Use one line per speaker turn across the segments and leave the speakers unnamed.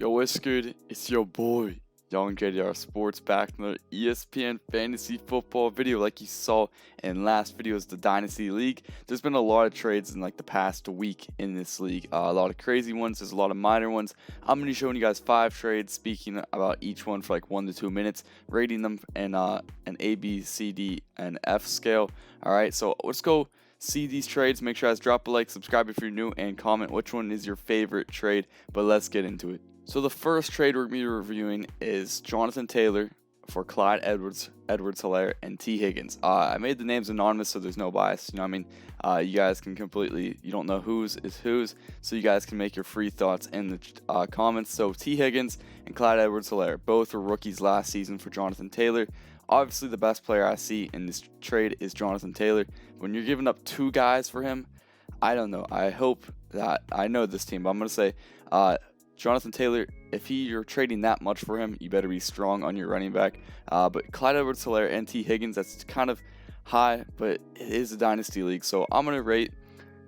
Yo, what's good? It's your boy, Young JDR Sports, back in the ESPN Fantasy Football video. Like you saw in last video's the Dynasty League, there's been a lot of trades in like the past week in this league. A lot of crazy ones, there's a lot of minor ones. I'm going to be showing you guys 5 trades, speaking about each one for like 1 to 2 minutes, rating them in an A, B, C, D, and F scale. Alright, so let's go see these trades. Make sure you guys drop a like, subscribe if you're new, and comment which one is your favorite trade. But let's get into it. So the first trade we're going to be reviewing is Jonathan Taylor for Clyde Edwards-Helaire, and T. Higgins. I made the names anonymous so there's no bias. You know what I mean? You guys can you don't know whose is whose, so you guys can make your free thoughts in the comments. So T. Higgins and Clyde Edwards-Helaire, both were rookies last season for Jonathan Taylor. Obviously, the best player I see in this trade is Jonathan Taylor. When you're giving up 2 guys for him, I don't know. I hope that I know this team, but I'm going to say Jonathan Taylor, if you're trading that much for him, you better be strong on your running back. But Clyde Edwards-Helaire and T. Higgins, that's kind of high, but it is a Dynasty League. So I'm going to rate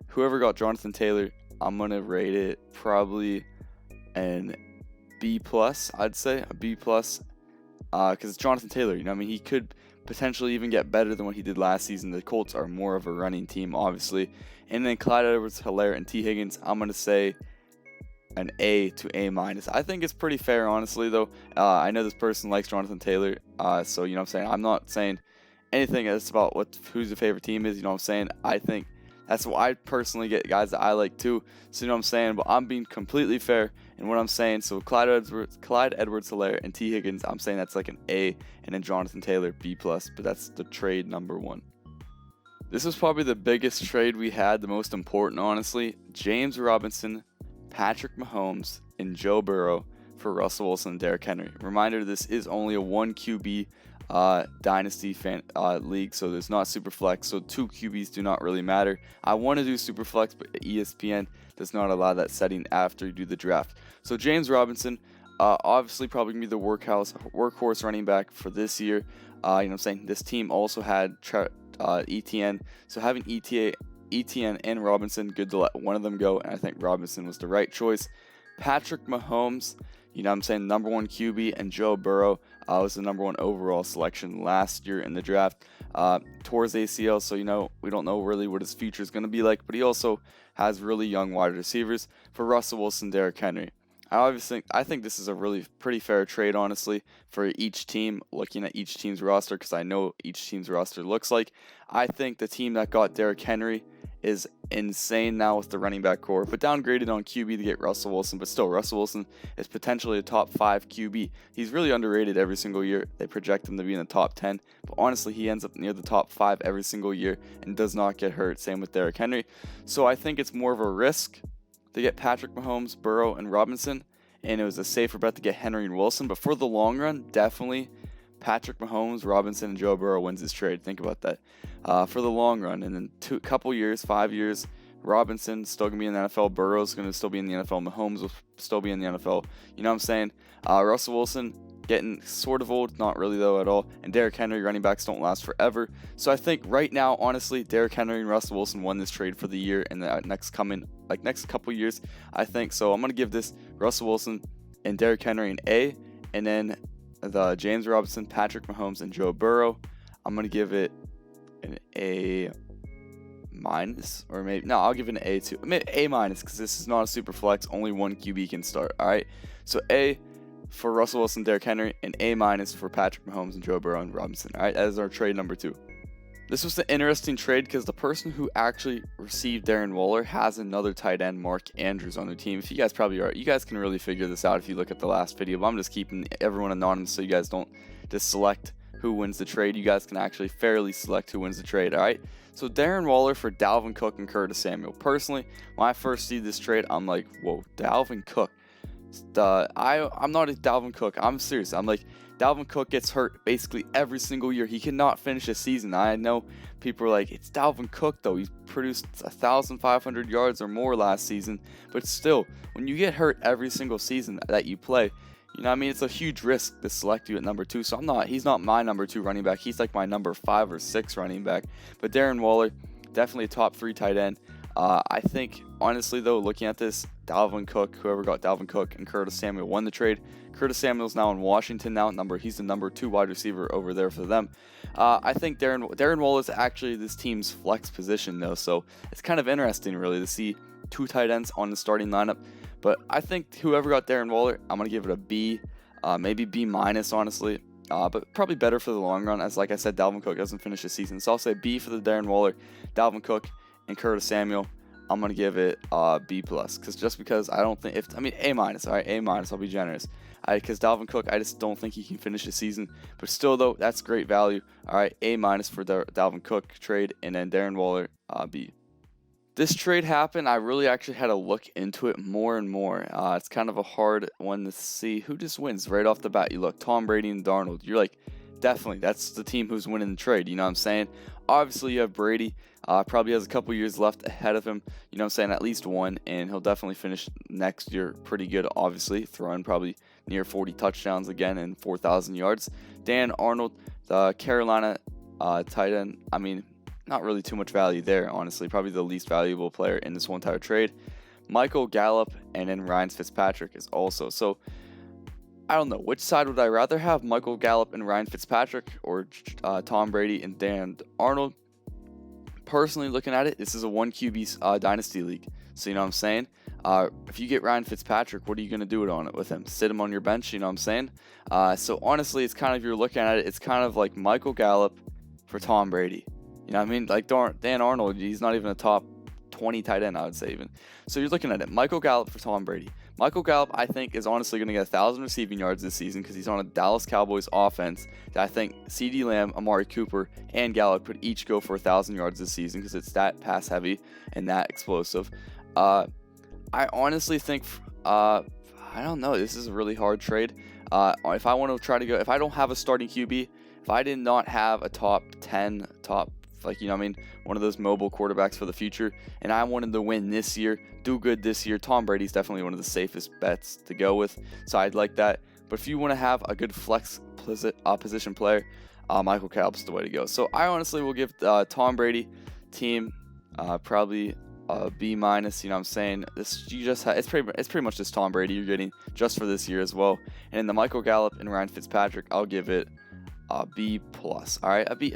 whoever got Jonathan Taylor, I'm going to rate it probably an B+, I'd say, a B+. Because it's Jonathan Taylor, you know what I mean? He could potentially even get better than what he did last season. The Colts are more of a running team, obviously. And then Clyde Edwards-Helaire and T. Higgins, I'm going to say an A to A-. I think it's pretty fair, honestly, though. I know this person likes Jonathan Taylor, so, you know what I'm saying? I'm not saying anything that's about who's your favorite team is, you know what I'm saying? I think that's what I personally get guys that I like, too, so you know what I'm saying? But I'm being completely fair in what I'm saying. So Clyde Edwards-Helaire and T. Higgins, I'm saying that's like an A, and then Jonathan Taylor, B+, but that's the trade number 1. This was probably the biggest trade we had, the most important, honestly. James Robinson, Patrick Mahomes, and Joe Burrow for Russell Wilson and Derrick Henry. Reminder, this is only a 1 QB Dynasty league, so there's not super flex, so 2 QBs do not really matter. I want to do super flex, but ESPN does not allow that setting after you do the draft. So James Robinson, obviously probably going to be the workhorse running back for this year. You know what I'm saying? This team also had ETN, so having ETN and Robinson, good to let one of them go, and I think Robinson was the right choice. Patrick Mahomes, you know what I'm saying, number 1 QB, and Joe Burrow was the number 1 overall selection last year in the draft. Tore his ACL, so you know we don't know really what his future is going to be like, but he also has really young wide receivers for Russell Wilson, Derrick Henry. I think this is a really pretty fair trade, honestly, for each team, looking at each team's roster, because I know each team's roster looks like. I think the team that got Derrick Henry is insane now with the running back core, but downgraded on QB to get Russell Wilson. But still, Russell Wilson is potentially a top 5 QB. He's really underrated every single year. They project him to be in the top 10, but honestly, he ends up near the top 5 every single year and does not get hurt. Same with Derrick Henry. So I think it's more of a risk to get Patrick Mahomes, Burrow, and Robinson, and it was a safer bet to get Henry and Wilson. But for the long run, definitely Patrick Mahomes, Robinson, and Joe Burrow wins this trade. Think about that. For the long run, and then couple years, 5 years, Robinson's still going to be in the NFL, Burrow's going to still be in the NFL, Mahomes will still be in the NFL. You know what I'm saying? Russell Wilson getting sort of old, not really though at all, and Derrick Henry, running backs don't last forever. So I think right now, honestly, Derrick Henry and Russell Wilson won this trade for the year and the next couple years, I think. So I'm going to give this Russell Wilson and Derrick Henry an A, and then the James Robinson, Patrick Mahomes, and Joe Burrow, I'm going to give it an A-, or maybe, no, I'll give it an A too. Maybe A-, because this is not a super flex, only 1 QB can start, alright? So A for Russell Wilson, Derrick Henry, and A- for Patrick Mahomes and Joe Burrow and Robinson, alright? That is our trade number 2. This was an interesting trade because the person who actually received Darren Waller has another tight end, Mark Andrews, on their team. If you guys probably are, you guys can really figure this out if you look at the last video, but I'm just keeping everyone anonymous so you guys don't just select who wins the trade. You guys can actually fairly select who wins the trade, alright? So Darren Waller for Dalvin Cook and Curtis Samuel. Personally, when I first see this trade, I'm like, whoa, Dalvin Cook. I'm not a Dalvin Cook. I'm serious. I'm like, Dalvin Cook gets hurt basically every single year. He cannot finish a season. I know people are like, it's Dalvin Cook though. He produced 1,500 yards or more last season. But still, when you get hurt every single season that you play, you know what I mean? It's a huge risk to select you at number 2. So he's not my number 2 running back. He's like my number 5 or 6 running back. But Darren Waller, definitely a top 3 tight end. I think, honestly though, looking at this, Dalvin Cook, whoever got Dalvin Cook, and Curtis Samuel won the trade. Curtis Samuel's now in Washington now. He's the number 2 wide receiver over there for them. I think Darren Waller is actually this team's flex position though, so it's kind of interesting really to see 2 tight ends on the starting lineup. But I think whoever got Darren Waller, I'm gonna give it a B, maybe B minus honestly. But probably better for the long run, as like I said, Dalvin Cook doesn't finish the season. So I'll say B for the Darren Waller, Dalvin Cook, and Curtis Samuel. I'm gonna give it B plus, because I don't think A minus. All right, A minus. I'll be generous. Because Dalvin Cook, I just don't think he can finish the season. But still though, that's great value. All right, A minus for the Dalvin Cook trade, and then Darren Waller, B. This trade happened. I really actually had to look into it more and more. It's kind of a hard one to see who just wins right off the bat. You look, Tom Brady and Darnold. You're like, definitely, that's the team who's winning the trade. You know what I'm saying? Obviously, you have Brady. Probably has a couple years left ahead of him. You know what I'm saying? At least one, and he'll definitely finish next year pretty good, obviously. Throwing probably near 40 touchdowns again and 4,000 yards. Dan Arnold, the Carolina tight end. Not really too much value there, honestly. Probably the least valuable player in this whole entire trade. Michael Gallup, and then Ryan Fitzpatrick is also. So, I don't know. Which side would I rather have? Michael Gallup and Ryan Fitzpatrick, or Tom Brady and Dan Arnold? Personally, looking at it, this is a 1 QB Dynasty league. So, you know what I'm saying? If you get Ryan Fitzpatrick, what are you going to do with him? Sit him on your bench, you know what I'm saying? So, honestly, it's kind of, you're looking at it, it's kind of like Michael Gallup for Tom Brady. You know what I mean? Like Dan Arnold, he's not even a top 20 tight end, I would say even. So you're looking at it. Michael Gallup for Tom Brady. Michael Gallup, I think, is honestly going to get 1,000 receiving yards this season because he's on a Dallas Cowboys offense that I think CeeDee Lamb, Amari Cooper, and Gallup could each go for 1,000 yards this season because it's that pass heavy and that explosive. I honestly think, I don't know. This is a really hard trade. If I want to try to go, if I don't have a starting QB, if I did not have a top 10, one of those mobile quarterbacks for the future, and I wanted to win this year, do good this year, Tom Brady's definitely one of the safest bets to go with, so I'd like that. But if you want to have a good flex position player, Michael Gallup's the way to go. So I honestly will give Tom Brady team probably a B minus. You know what I'm saying? It's pretty much just Tom Brady you're getting just for this year as well. And in the Michael Gallup and Ryan Fitzpatrick, I'll give it a B plus. All right, a B.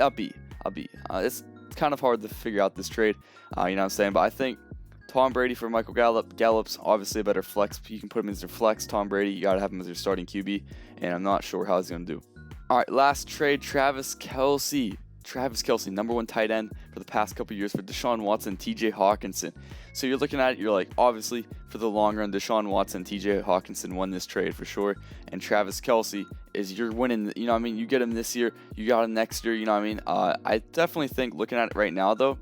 It's kind of hard to figure out this trade, you know what I'm saying? But I think Tom Brady for Michael Gallup. Gallup's obviously a better flex. You can put him as your flex. Tom Brady, you got to have him as your starting QB, and I'm not sure how he's going to do. All right, last trade, Travis Kelce. Travis Kelce, number 1 tight end for the past couple years for Deshaun Watson, TJ Hawkinson. So you're looking at it, you're like, obviously, for the long run, Deshaun Watson, TJ Hawkinson won this trade for sure. And Travis Kelce is you're winning, you know what I mean? You get him this year, you got him next year, you know what I mean? I definitely think, looking at it right now, though,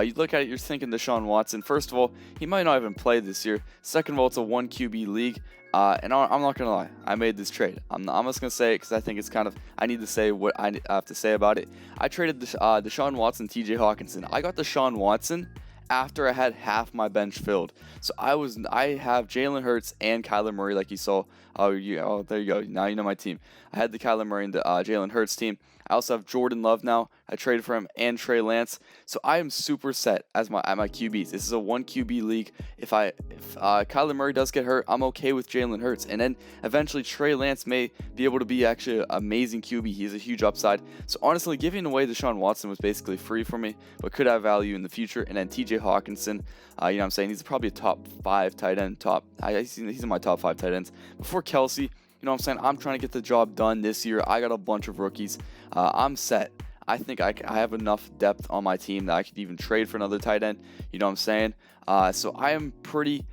you look at it, you're thinking Deshaun Watson. First of all, he might not even play this year. Second of all, it's a 1 QB league. And I'm not going to lie, I made this trade. I'm just going to say it because I think it's kind of, I need to say what I have to say about it. I traded Deshaun Watson, TJ Hawkinson. I got Deshaun Watson after I had half my bench filled. So I have Jalen Hurts and Kyler Murray, like you saw. Oh, there you go. Now you know my team. I had the Kyler Murray and the Jalen Hurts team. I also have Jordan Love now. I traded for him and Trey Lance. So I am super set at my QBs. This is a 1 QB league. If Kyler Murray does get hurt, I'm okay with Jalen Hurts. And then eventually Trey Lance may be able to be actually an amazing QB. He has a huge upside. So honestly, giving away Deshaun Watson was basically free for me, but could have value in the future. And then TJ Hawkinson, you know what I'm saying? He's probably a top 5 tight end. He's in my top 5 tight ends. Before Kelce, you know what I'm saying? I'm trying to get the job done this year. I got a bunch of rookies. I'm set. I think I have enough depth on my team that I could even trade for another tight end. You know what I'm saying? So I am pretty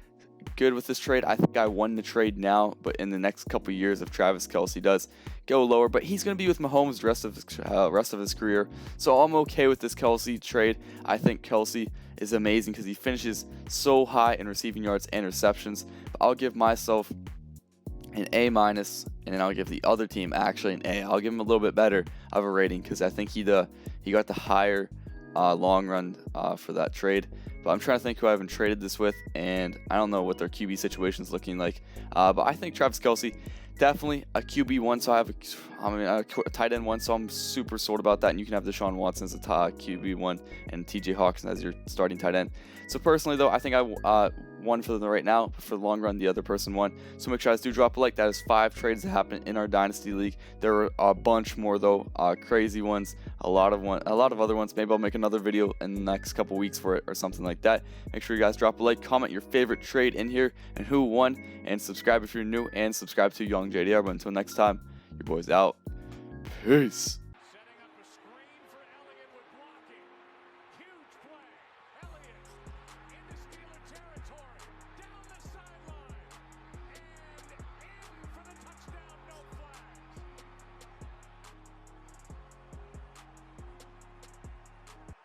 good with this trade. I think I won the trade now, but in the next couple years, if Travis Kelce does go lower, but he's going to be with Mahomes the rest of his career. So I'm okay with this Kelce trade. I think Kelce is amazing because he finishes so high in receiving yards and receptions. But I'll give myself an A minus, and then I'll give the other team actually an A. I'll give him a little bit better of a rating because I think he got the higher long run for that trade. But I'm trying to think who I haven't traded this with, and I don't know what their QB situation is looking like. But I think Travis Kelce, definitely a QB1, so I have a tight end 1, so I'm super sold about that. And you can have Deshaun Watson as a QB1 and TJ Hawkinson as your starting tight end. So personally, though, I think one for the right now, but for the long run, the other person won. So make sure you guys do drop a like. That is 5 trades that happened in our Dynasty League. There were a bunch more though, crazy ones, a lot of other ones. Maybe I'll make another video in the next couple weeks for it or something like that. Make sure you guys drop a like, comment your favorite trade in here and who won, and subscribe if you're new, and subscribe to Young JDR. But until next time, your boy's out. Peace.